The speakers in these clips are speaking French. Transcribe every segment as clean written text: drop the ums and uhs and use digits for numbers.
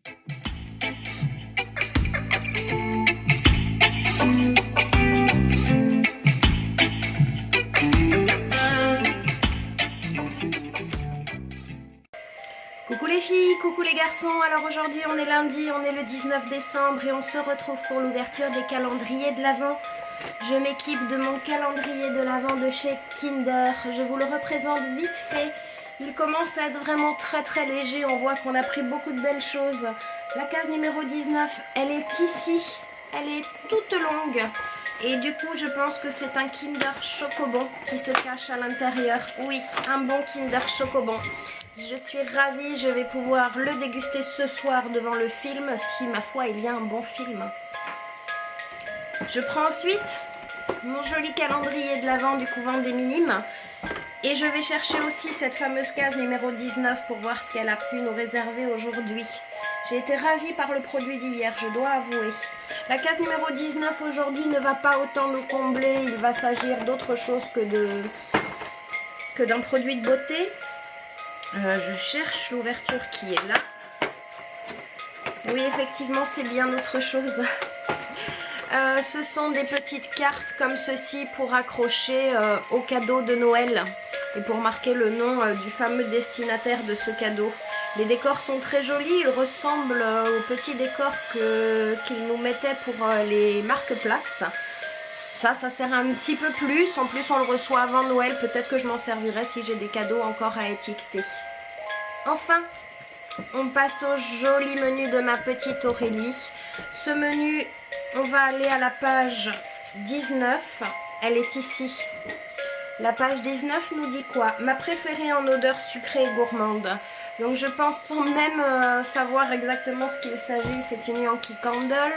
Coucou les filles, coucou les garçons, alors aujourd'hui on est lundi, on est le 19 décembre et on se retrouve pour l'ouverture des calendriers de l'Avent. Je m'équipe de mon calendrier de l'Avent de chez Kinder, je vous le représente vite fait. Il commence à être vraiment très léger, on voit qu'on a pris beaucoup de belles choses. La case numéro 19, elle est ici, elle est toute longue. Et du coup je pense que c'est un Kinder Chocobon qui se cache à l'intérieur. Oui, un bon Kinder Chocobon. Je suis ravie, je vais pouvoir le déguster ce soir devant le film, si ma foi il y a un bon film. Je prends ensuite mon joli calendrier de l'Avent du couvent des Minimes. Et je vais chercher aussi cette fameuse case numéro 19 pour voir ce qu'elle a pu nous réserver aujourd'hui. J'ai été ravie par le produit d'hier, je dois avouer. La case numéro 19 aujourd'hui ne va pas autant nous combler, il va s'agir d'autre chose que d'un produit de beauté. Je cherche l'ouverture qui est là. Oui, effectivement, c'est bien autre chose. Ce sont des petites cartes comme ceci pour accrocher au cadeau de Noël et pour marquer le nom du fameux destinataire de ce cadeau. Les décors sont très jolis, ils ressemblent aux petits décors qu'ils nous mettaient pour les marque-places. Ça sert un petit peu plus, en plus on le reçoit avant Noël, peut-être que je m'en servirai si j'ai des cadeaux encore à étiqueter. Enfin, on passe au joli menu de ma petite Aurélie. Ce menu, on va aller à la page 19, elle est ici. La page 19 nous dit quoi? Ma préférée en odeur sucrée et gourmande. Donc je pense sans même savoir exactement ce qu'il s'agit, c'est une Yankee Candle.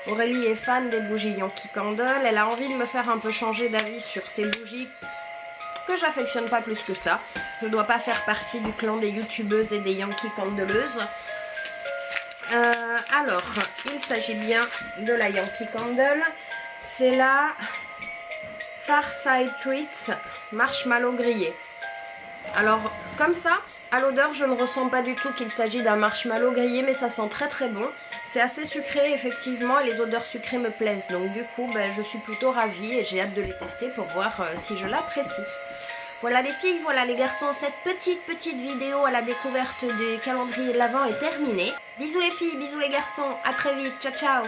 Aurélie est fan des bougies Yankee Candle. Elle a envie de me faire un peu changer d'avis sur ces bougies que j'affectionne pas plus que ça. Je ne dois pas faire partie du clan des youtubeuses et des Yankee Candeleuses. Alors, il s'agit bien de la Yankee Candle. C'est la Far Side Treats Marshmallow grillé. Alors, comme ça, à l'odeur, je ne ressens pas du tout qu'il s'agit d'un marshmallow grillé, mais ça sent très bon. C'est assez sucré, effectivement, et les odeurs sucrées me plaisent. Donc du coup, je suis plutôt ravie et j'ai hâte de les tester pour voir si je l'apprécie. Voilà les filles, voilà les garçons, cette petite vidéo à la découverte du calendrier de l'Avent est terminée. Bisous les filles, bisous les garçons, à très vite, ciao ciao.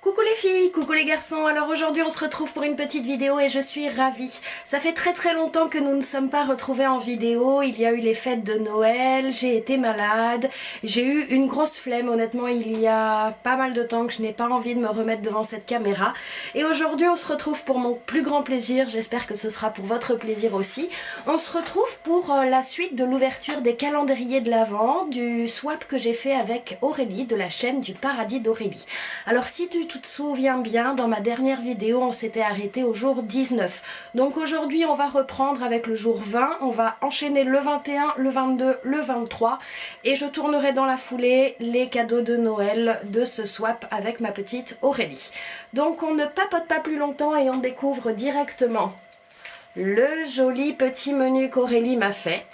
Coucou les filles, coucou les garçons, alors aujourd'hui on se retrouve pour une petite vidéo et je suis ravie. Ça fait très longtemps que nous ne sommes pas retrouvés en vidéo, il y a eu les fêtes de Noël, j'ai été malade, j'ai eu une grosse flemme, honnêtement il y a pas mal de temps que je n'ai pas envie de me remettre devant cette caméra. Et aujourd'hui on se retrouve pour mon plus grand plaisir, j'espère que ce sera pour votre plaisir aussi. On se retrouve pour la suite de l'ouverture des calendriers de l'Avent, du swap que j'ai fait avec Aurélie de la chaîne du Paradis d'Aurélie. Alors si tu te souviens bien, dans ma dernière vidéo on s'était arrêté au jour 19. Donc aujourd'hui on va reprendre avec le jour 20, on va enchaîner le 21, le 22, le 23 et je tournerai dans la foulée les cadeaux de Noël de ce swap avec ma petite Aurélie. Donc on ne papote pas plus longtemps et on découvre directement le joli petit menu qu'Aurélie m'a fait.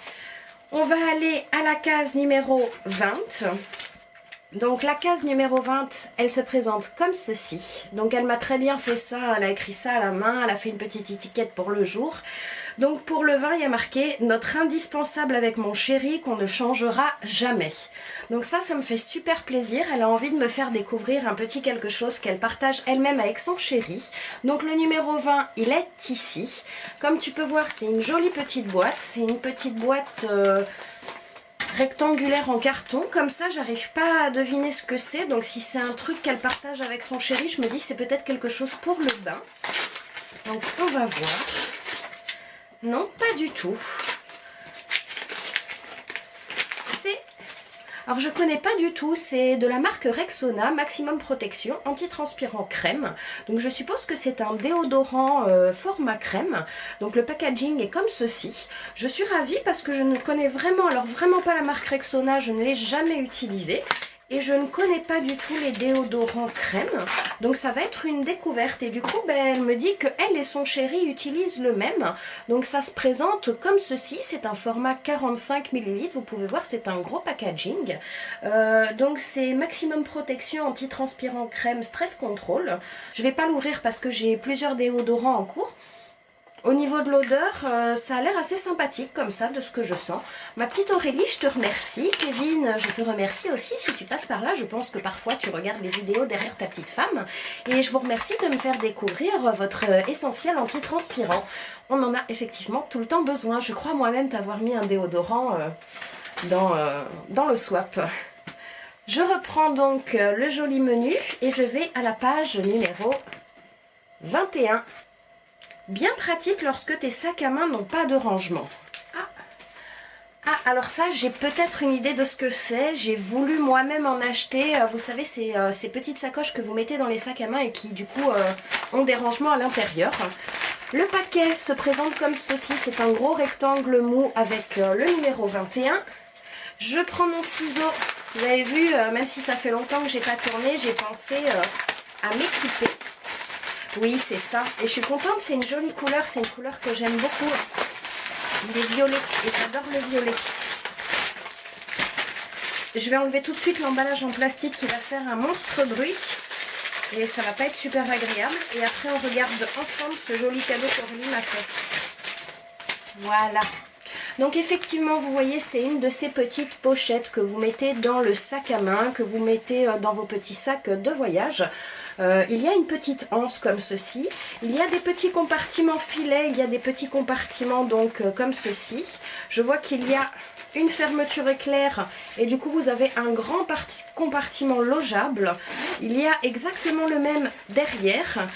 On va aller à la case numéro 20. Donc la case numéro 20, elle se présente comme ceci. Donc elle m'a très bien fait ça, elle a écrit ça à la main, elle a fait une petite étiquette pour le jour. Donc pour le 20, il y a marqué « Notre indispensable avec mon chéri qu'on ne changera jamais ». Donc ça me fait super plaisir, elle a envie de me faire découvrir un petit quelque chose qu'elle partage elle-même avec son chéri. Donc le numéro 20, il est ici. Comme tu peux voir, c'est une jolie petite boîte, c'est une petite boîte... rectangulaire en carton, comme ça j'arrive pas à deviner ce que c'est, donc si c'est un truc qu'elle partage avec son chéri, je me dis c'est peut-être quelque chose pour le bain. Donc on va voir. Non, pas du tout. Alors je connais pas du tout, c'est de la marque Rexona, Maximum Protection, antitranspirant crème. Donc je suppose que c'est un déodorant format crème. Donc le packaging est comme ceci. Je suis ravie parce que je ne connais vraiment, alors vraiment pas la marque Rexona, je ne l'ai jamais utilisée. et je ne connais pas du tout les déodorants crème, donc ça va être une découverte. Et du coup, ben, elle me dit que elle et son chéri utilisent le même. Donc ça se présente comme ceci, c'est un format 45 ml, vous pouvez voir c'est un gros packaging. Donc c'est maximum protection anti-transpirant crème stress control. Je vais pas l'ouvrir parce que j'ai plusieurs déodorants en cours. Au niveau de l'odeur, ça a l'air assez sympathique comme ça, de ce que je sens. Ma petite Aurélie, je te remercie. Kevin, je te remercie aussi si tu passes par là. Je pense que parfois tu regardes les vidéos derrière ta petite femme. Et je vous remercie de me faire découvrir votre essentiel anti-transpirant. On en a effectivement tout le temps besoin. Je crois moi-même t'avoir mis un déodorant dans le swap. Je reprends donc le joli menu et je vais à la page numéro 21. Bien pratique lorsque tes sacs à main n'ont pas de rangement. Alors ça, j'ai peut-être une idée de ce que c'est. J'ai voulu moi-même en acheter. Vous savez, ces petites sacoches que vous mettez dans les sacs à main et qui du coup ont des rangements à l'intérieur. Le paquet se présente comme ceci. C'est un gros rectangle mou avec le numéro 21. Je prends mon ciseau. Vous avez vu, même si ça fait longtemps que j'ai pas tourné, j'ai pensé à m'équiper. Oui, c'est ça. Et je suis contente, c'est une jolie couleur. C'est une couleur que j'aime beaucoup. Il est violet et j'adore le violet. Je vais enlever tout de suite l'emballage en plastique qui va faire un monstre bruit. Et ça va pas être super agréable. Et après, on regarde ensemble ce joli cadeau qu'Aurélie m'a fait. Voilà. Donc effectivement, vous voyez, c'est une de ces petites pochettes que vous mettez dans le sac à main, que vous mettez dans vos petits sacs de voyage. Il y a une petite anse comme ceci, il y a des petits compartiments filets, il y a des petits compartiments donc comme ceci. Je vois qu'il y a une fermeture éclair et du coup vous avez un grand compartiment logeable. Il y a exactement le même derrière.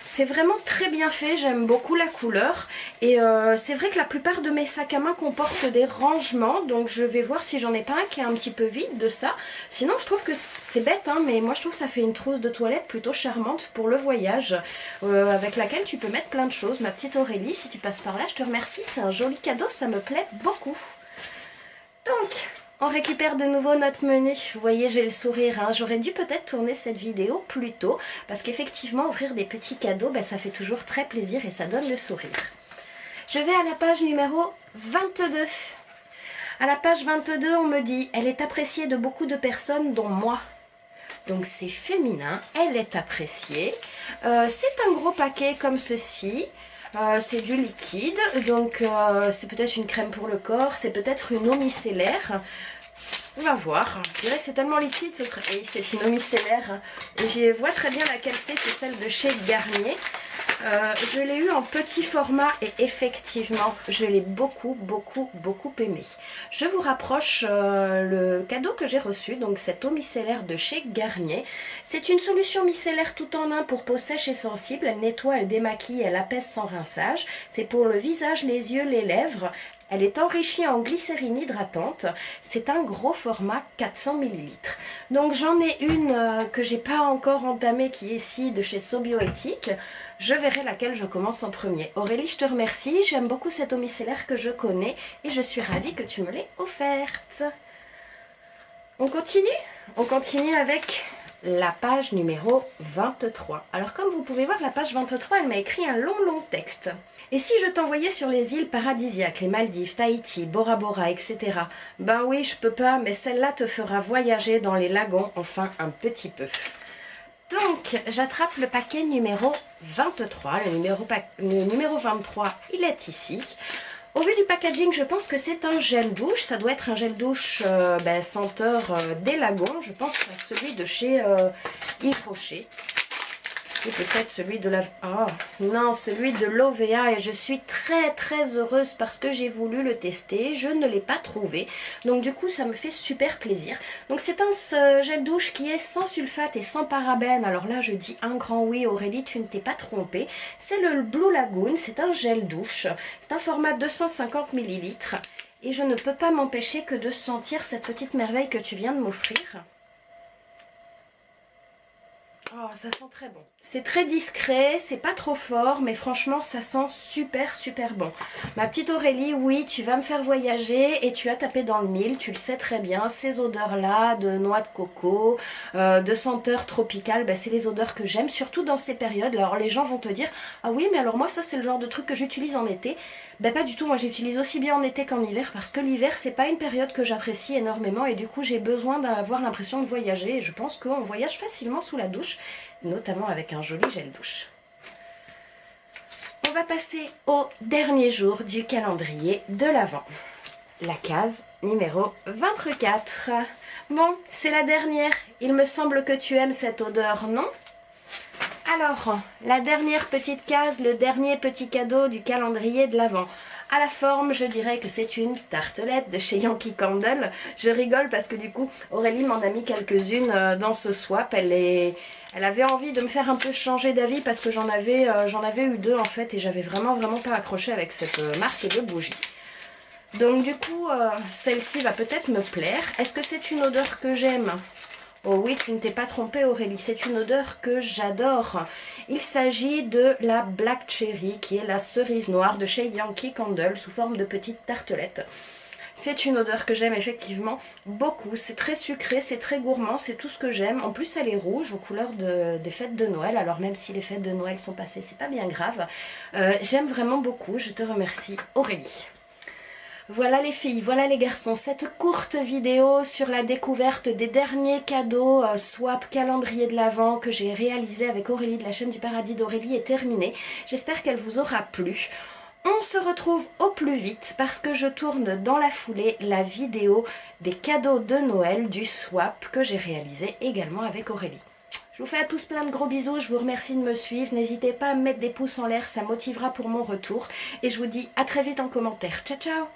C'est vraiment très bien fait, j'aime beaucoup la couleur et c'est vrai que la plupart de mes sacs à main comportent des rangements, donc je vais voir si j'en ai pas un qui est un petit peu vide de ça. Sinon je trouve que c'est bête hein, mais moi je trouve que ça fait une trousse de toilette plutôt charmante pour le voyage avec laquelle tu peux mettre plein de choses. Ma petite Aurélie, si tu passes par là, je te remercie, c'est un joli cadeau, ça me plaît beaucoup. Donc, on récupère de nouveau notre menu. Vous voyez, j'ai le sourire. Hein. J'aurais dû peut-être tourner cette vidéo plus tôt. Parce qu'effectivement, ouvrir des petits cadeaux, ben, ça fait toujours très plaisir et ça donne le sourire. Je vais à la page numéro 22. À la page 22, on me dit « Elle est appréciée de beaucoup de personnes, dont moi ». Donc c'est féminin, elle est appréciée. C'est un gros paquet comme ceci. C'est du liquide, donc c'est peut-être une crème pour le corps, c'est peut-être une eau micellaire. On va voir. Je dirais que c'est tellement liquide, ce serait... Oui, c'est une eau micellaire. Et je vois très bien laquelle c'est celle de chez Garnier. Je l'ai eu en petit format et effectivement, je l'ai beaucoup aimé. Je vous rapproche le cadeau que j'ai reçu, donc cette eau micellaire de chez Garnier. C'est une solution micellaire tout en un pour peau sèche et sensible. Elle nettoie, elle démaquille, elle apaise sans rinçage. C'est pour le visage, les yeux, les lèvres. Elle est enrichie en glycérine hydratante. C'est un gros format 400 ml. Donc j'en ai une que j'ai pas encore entamée qui est ici de chez Sobioéthique. Je verrai laquelle je commence en premier. Aurélie, je te remercie. J'aime beaucoup cette eau micellaire que je connais et je suis ravie que tu me l'aies offerte. On continue? On continue avec la page numéro 23. Alors comme vous pouvez voir, la page 23, elle m'a écrit un long texte. Et si je t'envoyais sur les îles paradisiaques, les Maldives, Tahiti, Bora Bora, etc. Ben oui, je peux pas, mais celle-là te fera voyager dans les lagons, enfin un petit peu. Donc, j'attrape le paquet numéro 23. Le numéro 23, il est ici. Au vu du packaging, je pense que c'est un gel douche. Ça doit être un gel douche senteur des lagons. Je pense que c'est celui de chez Yves Rocher. Et peut-être celui de la... Oh non, celui de l'OVA. Et je suis très heureuse parce que j'ai voulu le tester. Je ne l'ai pas trouvé. Donc du coup, ça me fait super plaisir. Donc c'est un gel douche qui est sans sulfate et sans parabènes. Alors là, je dis un grand oui, Aurélie, tu ne t'es pas trompée. C'est le Blue Lagoon. C'est un gel douche. C'est un format 250 ml. Et je ne peux pas m'empêcher que de sentir cette petite merveille que tu viens de m'offrir. Oh, ça sent très bon. C'est très discret, c'est pas trop fort, mais franchement, ça sent super, super bon. Ma petite Aurélie, oui, tu vas me faire voyager et tu as tapé dans le mille, tu le sais très bien. Ces odeurs-là, de noix de coco, de senteurs tropicales, bah, c'est les odeurs que j'aime, surtout dans ces périodes. Alors, les gens vont te dire, ah oui, mais alors moi, ça, c'est le genre de truc que j'utilise en été. Bah, pas du tout, moi, j'utilise aussi bien en été qu'en hiver, parce que l'hiver, c'est pas une période que j'apprécie énormément, et du coup, j'ai besoin d'avoir l'impression de voyager, et je pense qu'on voyage facilement sous la douche, notamment avec un joli gel douche. On va passer au dernier jour du calendrier de l'Avent. La case numéro 24. Bon, c'est la dernière. Il me semble que tu aimes cette odeur, non? Alors, la dernière petite case, le dernier petit cadeau du calendrier de l'Avent. À la forme, je dirais que c'est une tartelette de chez Yankee Candle. Je rigole parce que du coup, Aurélie m'en a mis quelques-unes dans ce swap. Elle avait envie de me faire un peu changer d'avis parce que j'en avais eu deux en fait et j'avais vraiment pas accroché avec cette marque de bougie. Donc du coup, celle-ci va peut-être me plaire. Est-ce que c'est une odeur que j'aime ? Oh oui, tu ne t'es pas trompée Aurélie, c'est une odeur que j'adore. Il s'agit de la Black Cherry, qui est la cerise noire de chez Yankee Candle, sous forme de petite tartelette. C'est une odeur que j'aime effectivement beaucoup, c'est très sucré, c'est très gourmand, c'est tout ce que j'aime. En plus elle est rouge aux couleurs des fêtes de Noël, alors même si les fêtes de Noël sont passées, c'est pas bien grave. J'aime vraiment beaucoup, je te remercie Aurélie. Voilà les filles, voilà les garçons, cette courte vidéo sur la découverte des derniers cadeaux swap calendrier de l'Avent que j'ai réalisé avec Aurélie de la chaîne du Paradis d'Aurélie est terminée. J'espère qu'elle vous aura plu. On se retrouve au plus vite parce que je tourne dans la foulée la vidéo des cadeaux de Noël du swap que j'ai réalisé également avec Aurélie. Je vous fais à tous plein de gros bisous, je vous remercie de me suivre. N'hésitez pas à me mettre des pouces en l'air, ça motivera pour mon retour. Et je vous dis à très vite en commentaire. Ciao ciao!